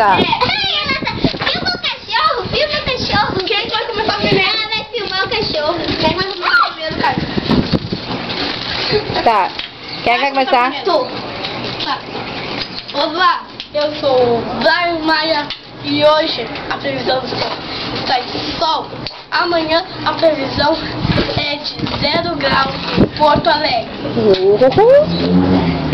Tá. Filma o cachorro, filma o cachorro. Quem vai começar primeiro? Ela vai filmar o cachorro. Quem vai começar primeiro, cara? Tá. Quem vai começar? Tu. Tá. Olá, eu sou o Brian Maia e hoje a previsão está de sol. Amanhã a previsão é de 0 graus em Porto Alegre.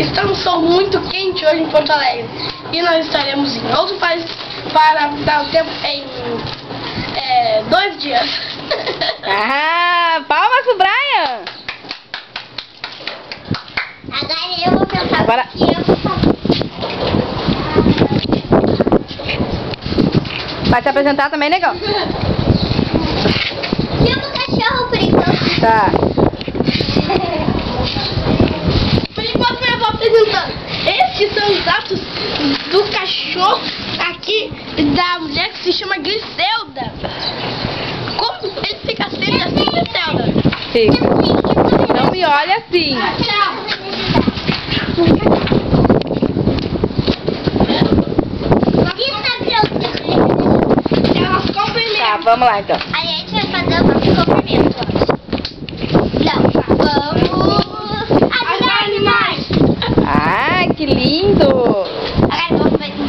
Está um sol muito quente hoje em Porto Alegre. E nós estaremos em outro país para dar o tempo em 2 dias. Ah, palmas pro Brian! Agora eu vou pensar Agora... que eu vou fazer. Vai se apresentar também, negão? Filma o cachorro por enquanto. Tá. Por enquanto eu vou apresentando. Estes são os atos do cachorro aqui da mulher que se chama Griselda. Como ele fica sempre assim, Griselda? Fica. Não me olha assim. Tá, vamos lá então. A gente vai fazer o nosso cumprimento hoje. Não, vamos ajudar animais. Ai, que lindo! Agora vamos comer aqui.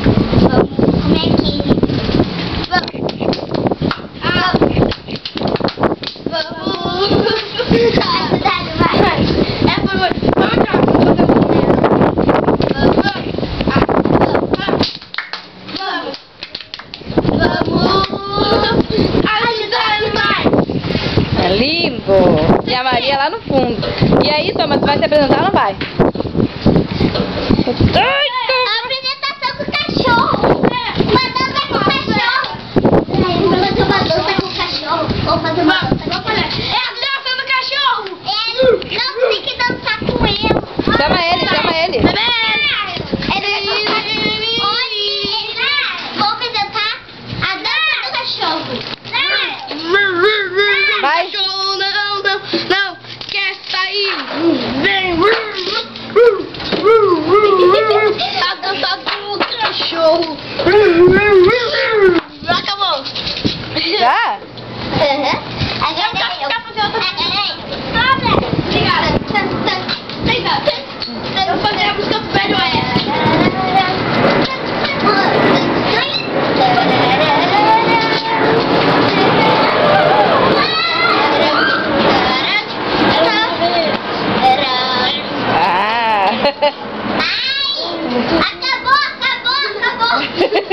Vamos ajudar animais. É lindo! E a Maria lá no fundo. E aí, Thomas, vai se apresentar ou não vai? A apresentação com o cachorro. Uma dança com o cachorro. Vamos fazer uma dança com o cachorro. Vamos fazer uma dança com o cachorro. É a dança do cachorro. Não, tem que dançar com ele. Chama ele, chama ele. Vou apresentar a dança do cachorro. Vai. Não, quer sair. Vem. A dança do cachorro. Acabou. Já? Agora eu. Obrigada. Eu vou fazer a música do Velho Oeste.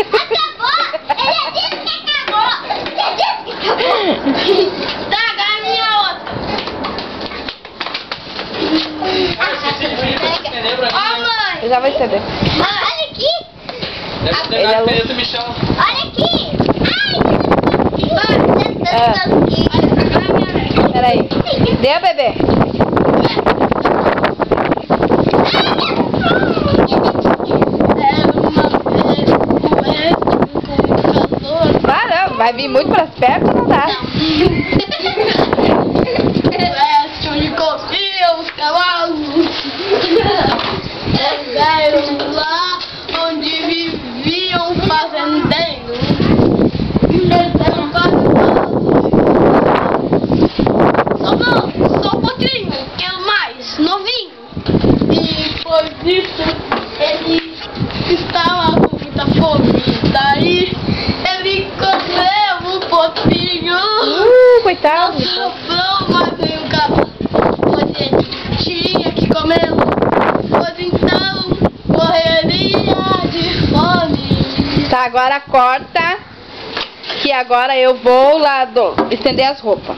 Acabou! Ele disse que acabou! Tá, agora a minha outra. Ó, mãe! Eu já vou estender. Olha aqui! Olha aqui! Ai! Peraí. Deu, bebê? Vai vir muito para as pernas, não dá. Oeste onde corriam os cavalos. Eram lá onde viviam fazendeiros. Eles eram só um pouquinho, que é o mais novinho. E por isso ele estava com muita fome. Daí ele comeu um pouquinho. Coitado. Não sobrou mais nenhum cavalo. Pois ele tinha que comer. Pois então morreria de fome. Tá, agora corta. Que agora eu vou lá estender as roupas.